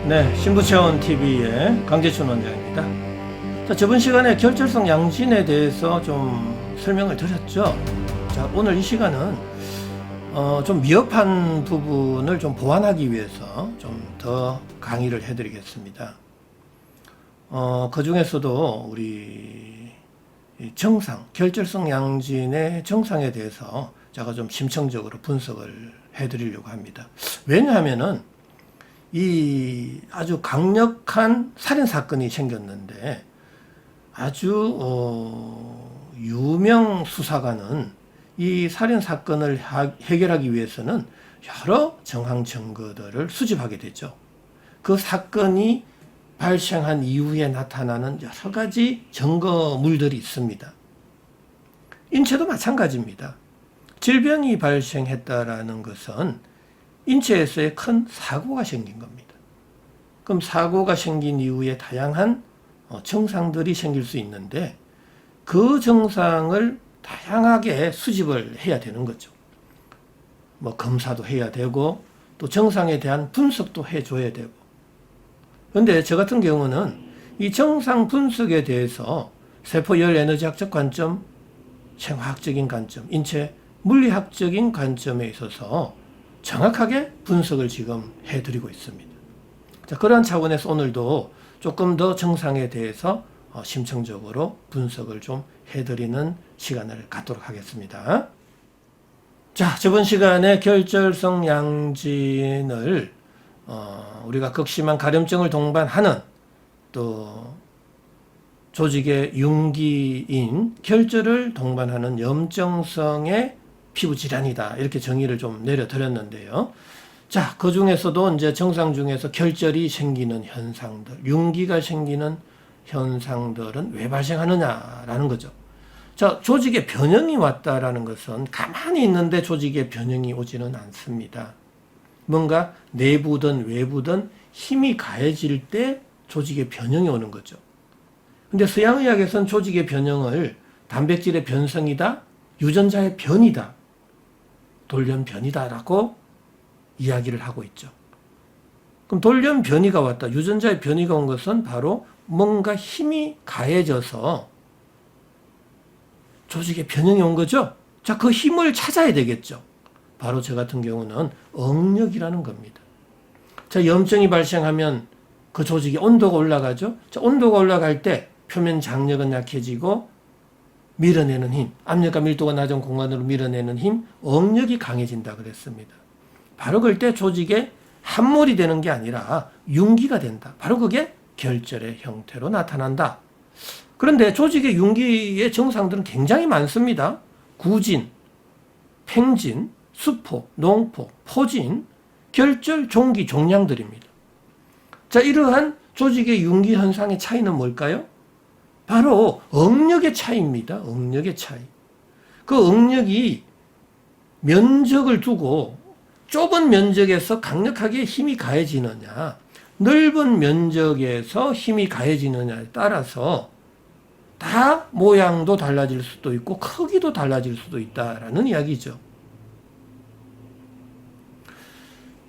네, 신부체험TV의 강재춘 원장입니다. 자, 저번 시간에 결절성 양진에 대해서 좀 설명을 드렸죠. 자, 오늘 이 시간은 좀 미흡한 부분을 좀 보완하기 위해서 좀 더 강의를 해드리겠습니다. 그 중에서도 우리 정상, 결절성 양진의 정상에 대해서 제가 좀 심층적으로 분석을 해드리려고 합니다. 왜냐하면은 이 아주 강력한 살인 사건이 생겼는데 아주 유명 수사관은 이 살인 사건을 해결하기 위해서는 여러 정황 증거들을 수집하게 되죠. 그 사건이 발생한 이후에 나타나는 여러 가지 증거물들이 있습니다. 인체도 마찬가지입니다. 질병이 발생했다라는 것은 인체에서의 큰 사고가 생긴 겁니다. 그럼 사고가 생긴 이후에 다양한 증상들이 생길 수 있는데 그 증상을 다양하게 수집을 해야 되는 거죠. 뭐 검사도 해야 되고 또 증상에 대한 분석도 해줘야 되고. 그런데 저 같은 경우는 이 증상 분석에 대해서 세포열 에너지학적 관점, 생화학적인 관점, 인체 물리학적인 관점에 있어서 정확하게 분석을 지금 해드리고 있습니다. 자, 그러한 차원에서 오늘도 조금 더 증상에 대해서 심층적으로 분석을 좀 해드리는 시간을 갖도록 하겠습니다. 자, 저번 시간에 결절성 양진을 우리가 극심한 가려움증을 동반하는 또 조직의 융기인 결절을 동반하는 염증성의 피부 질환이다. 이렇게 정의를 좀 내려드렸는데요. 자, 그 중에서도 이제 증상 중에서 결절이 생기는 현상들, 융기가 생기는 현상들은 왜 발생하느냐라는 거죠. 자, 조직에 변형이 왔다라는 것은 가만히 있는데 조직에 변형이 오지는 않습니다. 뭔가 내부든 외부든 힘이 가해질 때 조직에 변형이 오는 거죠. 근데 서양의학에서는 조직의 변형을 단백질의 변성이다, 유전자의 변이다, 돌연변이다라고 이야기를 하고 있죠. 그럼 돌연변이가 왔다, 유전자의 변이가 온 것은 바로 뭔가 힘이 가해져서 조직에 변형이 온 거죠. 자, 그 힘을 찾아야 되겠죠. 바로 저 같은 경우는 응력이라는 겁니다. 자, 염증이 발생하면 그 조직의 온도가 올라가죠. 자, 온도가 올라갈 때 표면 장력은 약해지고 밀어내는 힘, 압력과 밀도가 낮은 공간으로 밀어내는 힘, 응력이 강해진다 그랬습니다. 바로 그럴 때 조직에 함몰이 되는 게 아니라 융기가 된다. 바로 그게 결절의 형태로 나타난다. 그런데 조직의 융기의 증상들은 굉장히 많습니다. 구진, 팽진, 수포, 농포, 포진, 결절, 종기, 종양들입니다. 자, 이러한 조직의 융기 현상의 차이는 뭘까요? 바로 응력의 차이입니다. 응력의 차이. 그 응력이 면적을 두고 좁은 면적에서 강력하게 힘이 가해지느냐, 넓은 면적에서 힘이 가해지느냐에 따라서 다 모양도 달라질 수도 있고 크기도 달라질 수도 있다라는 이야기죠.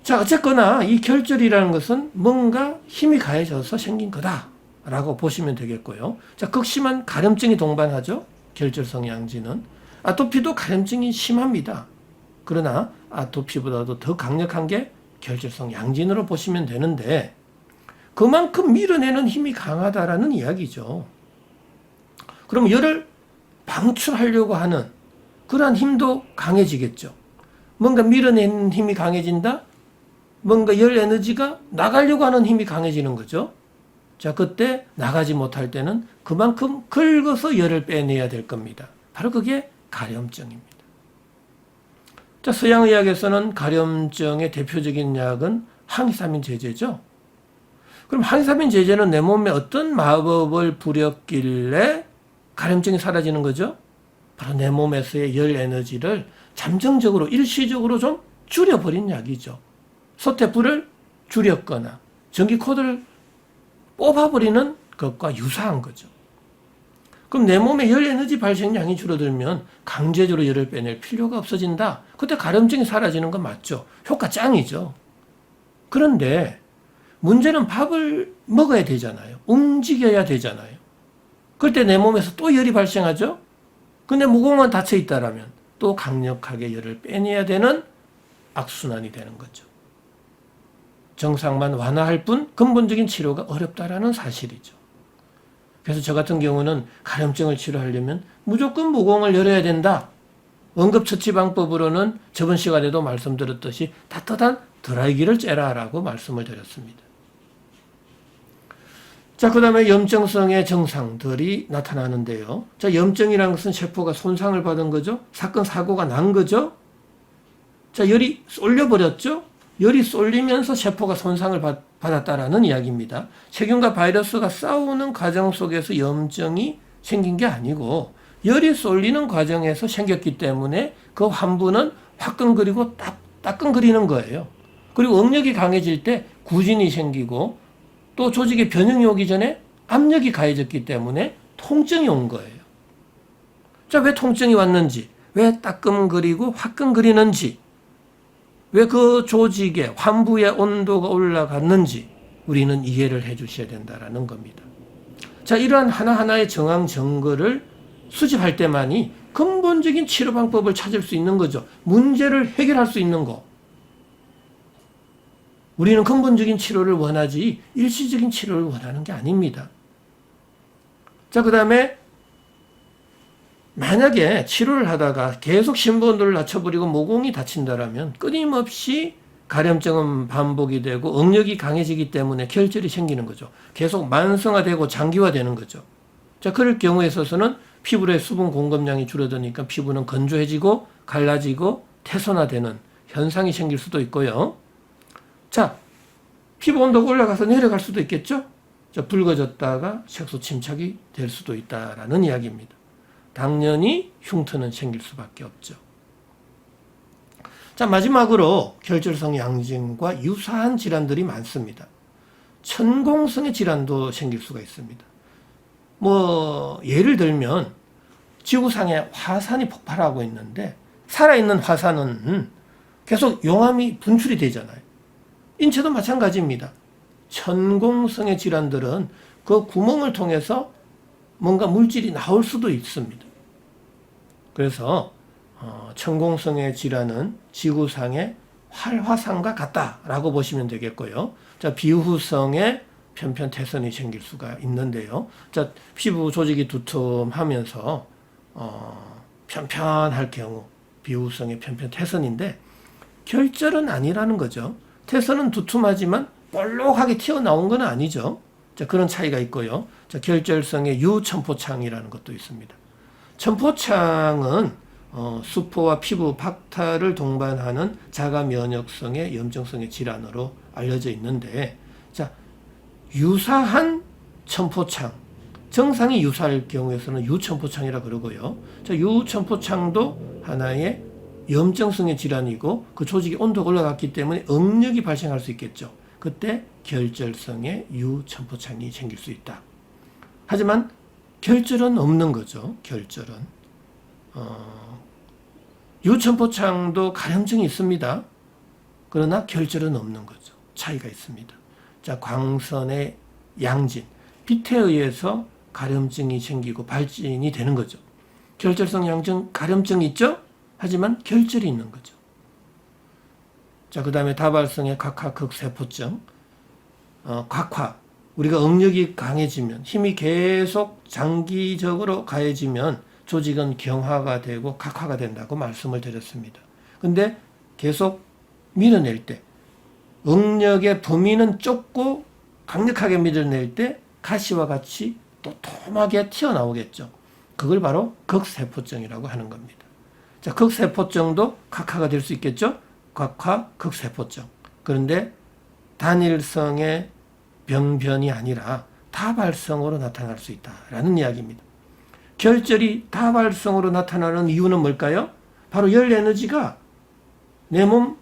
자, 어쨌거나 이 결절이라는 것은 뭔가 힘이 가해져서 생긴 거다라고 보시면 되겠고요. 자, 극심한 가려움증이 동반하죠. 결절성 양진은. 아토피도 가려움증이 심합니다. 그러나 아토피보다도 더 강력한 게 결절성 양진으로 보시면 되는데 그만큼 밀어내는 힘이 강하다라는 이야기죠. 그럼 열을 방출하려고 하는 그러한 힘도 강해지겠죠. 뭔가 밀어내는 힘이 강해진다? 뭔가 열 에너지가 나가려고 하는 힘이 강해지는 거죠. 자, 그때 나가지 못할 때는 그만큼 긁어서 열을 빼내야 될 겁니다. 바로 그게 가려움증입니다. 자, 서양의학에서는 가려움증의 대표적인 약은 항히스타민 제제죠. 그럼 항히스타민 제제는 내 몸에 어떤 마법을 부렸길래 가려움증이 사라지는 거죠? 바로 내 몸에서의 열 에너지를 잠정적으로 일시적으로 좀 줄여버린 약이죠. 소태불을 줄였거나 전기 코드를 뽑아버리는 것과 유사한 거죠. 그럼 내 몸에 열 에너지 발생량이 줄어들면 강제적으로 열을 빼낼 필요가 없어진다. 그때 가려움증이 사라지는 건 맞죠. 효과 짱이죠. 그런데 문제는 밥을 먹어야 되잖아요. 움직여야 되잖아요. 그럴 때 내 몸에서 또 열이 발생하죠. 근데 모공만 닫혀 있다라면 또 강력하게 열을 빼내야 되는 악순환이 되는 거죠. 정상만 완화할 뿐 근본적인 치료가 어렵다라는 사실이죠. 그래서 저 같은 경우는 가려움증을 치료하려면 무조건 모공을 열어야 된다. 응급처치방법으로는 저번 시간에도 말씀드렸듯이 따뜻한 드라이기를 쬐라라고 말씀을 드렸습니다. 자, 그 다음에 염증성의 증상들이 나타나는데요. 자, 염증이라는 것은 세포가 손상을 받은 거죠. 사건, 사고가 난 거죠. 자, 열이 쏠려버렸죠. 열이 쏠리면서 세포가 손상을 받았다라는 이야기입니다. 세균과 바이러스가 싸우는 과정 속에서 염증이 생긴 게 아니고 열이 쏠리는 과정에서 생겼기 때문에 그 환부는 화끈거리고 따끈거리는 거예요. 그리고 응력이 강해질 때 구진이 생기고 또 조직의 변형이 오기 전에 압력이 가해졌기 때문에 통증이 온 거예요. 자, 왜 통증이 왔는지, 왜 따끔거리고 화끈거리는지, 왜 그 조직의 환부의 온도가 올라갔는지 우리는 이해를 해 주셔야 된다는 겁니다. 자, 이러한 하나하나의 정황 증거를 수집할 때만이 근본적인 치료 방법을 찾을 수 있는 거죠. 문제를 해결할 수 있는 거. 우리는 근본적인 치료를 원하지 일시적인 치료를 원하는 게 아닙니다. 자, 그 다음에 만약에 치료를 하다가 계속 심부온도를 낮춰버리고 모공이 다친다라면 끊임없이 가려움증은 반복이 되고 응력이 강해지기 때문에 결절이 생기는 거죠. 계속 만성화되고 장기화되는 거죠. 자, 그럴 경우에 있어서는 피부의 수분 공급량이 줄어드니까 피부는 건조해지고 갈라지고 태선화되는 현상이 생길 수도 있고요. 자, 피부 온도가 올라가서 내려갈 수도 있겠죠? 자, 붉어졌다가 색소 침착이 될 수도 있다라는 이야기입니다. 당연히 흉터는 생길 수밖에 없죠. 자, 마지막으로 결절성 양진과 유사한 질환들이 많습니다. 천공성의 질환도 생길 수가 있습니다. 예를 들면 지구상에 화산이 폭발하고 있는데 살아있는 화산은 계속 용암이 분출이 되잖아요. 인체도 마찬가지입니다. 천공성의 질환들은 그 구멍을 통해서 뭔가 물질이 나올 수도 있습니다. 그래서 천공성의 질환은 지구상의 활화산과 같다라고 보시면 되겠고요. 자, 비후성의 편편태선이 생길 수가 있는데요. 자, 피부 조직이 두툼하면서 편편할 경우 비후성의 편편태선인데 결절은 아니라는 거죠. 태선은 두툼하지만 볼록하게 튀어나온 건 아니죠. 자, 그런 차이가 있고요. 자, 결절성의 유천포창이라는 것도 있습니다. 천포창은 수포와 피부 박탈을 동반하는 자가 면역성의 염증성의 질환으로 알려져 있는데, 자, 유사한 천포창, 정상이 유사할 경우에서는 유천포창이라 그러고요. 자, 유천포창도 하나의 염증성의 질환이고 그 조직의 온도가 올라갔기 때문에 응력이 발생할 수 있겠죠. 그때 결절성의 유천포창이 생길 수 있다. 하지만 결절은 없는 거죠. 결절은. 유천포창도 가려움증이 있습니다. 그러나 결절은 없는 거죠. 차이가 있습니다. 자, 광선의 양진, 빛에 의해서 가려움증이 생기고 발진이 되는 거죠. 결절성 양진, 가려움증이 있죠? 하지만 결절이 있는 거죠. 자, 그 다음에 다발성의 각화극세포증, 각화, 우리가 응력이 강해지면, 힘이 계속 장기적으로 가해지면 조직은 경화가 되고 각화가 된다고 말씀을 드렸습니다. 근데 계속 밀어낼 때, 응력의 범위는 좁고 강력하게 밀어낼 때 가시와 같이 도톰하게 튀어나오겠죠. 그걸 바로 극세포증이라고 하는 겁니다. 자, 극세포증도 각화가 될 수 있겠죠? 각화, 극세포증. 그런데 단일성의 병변이 아니라 다발성으로 나타날 수 있다라는 이야기입니다. 결절이 다발성으로 나타나는 이유는 뭘까요? 바로 열 에너지가 내 몸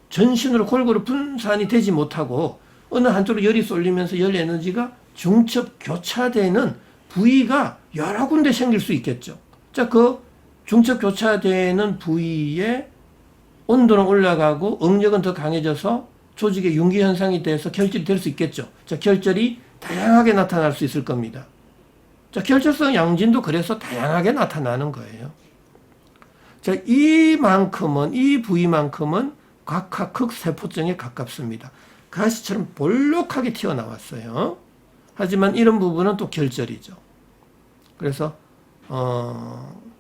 전신으로 골고루 분산이 되지 못하고 어느 한쪽으로 열이 쏠리면서 열 에너지가 중첩 교차되는 부위가 여러 군데 생길 수 있겠죠. 자, 그 중첩 교차되는 부위에 온도는 올라가고 응력은 더 강해져서 조직의 융기 현상이 돼서 결절이 될 수 있겠죠. 자, 결절이 다양하게 나타날 수 있을 겁니다. 자, 결절성 양진도 그래서 다양하게 나타나는 거예요. 자, 이 부위만큼은 각하극 세포증에 가깝습니다. 가시처럼 볼록하게 튀어나왔어요. 하지만 이런 부분은 또 결절이죠. 그래서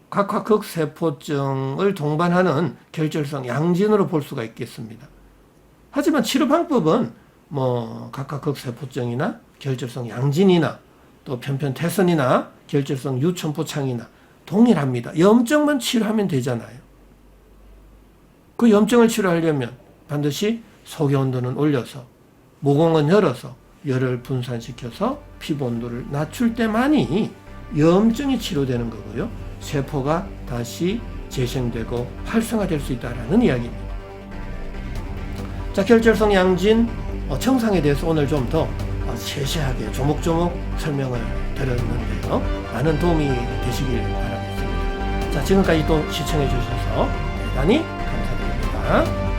각하극 세포증을 동반하는 결절성 양진으로 볼 수가 있겠습니다. 하지만 치료 방법은 각하극 세포증이나 결절성 양진이나 또 편편태선이나 결절성 유천포창이나 동일합니다. 염증만 치료하면 되잖아요. 그 염증을 치료하려면 반드시 속의 온도는 올려서 모공은 열어서 열을 분산시켜서 피부 온도를 낮출 때만이 염증이 치료되는 거고요. 세포가 다시 재생되고 활성화될 수 있다는 이야기입니다. 자, 결절성 양진 청상에 대해서 오늘 좀 더 세세하게 조목조목 설명을 드렸는데요. 많은 도움이 되시길 바라겠습니다. 자, 지금까지 또 시청해 주셔서 대단히 감사드립니다.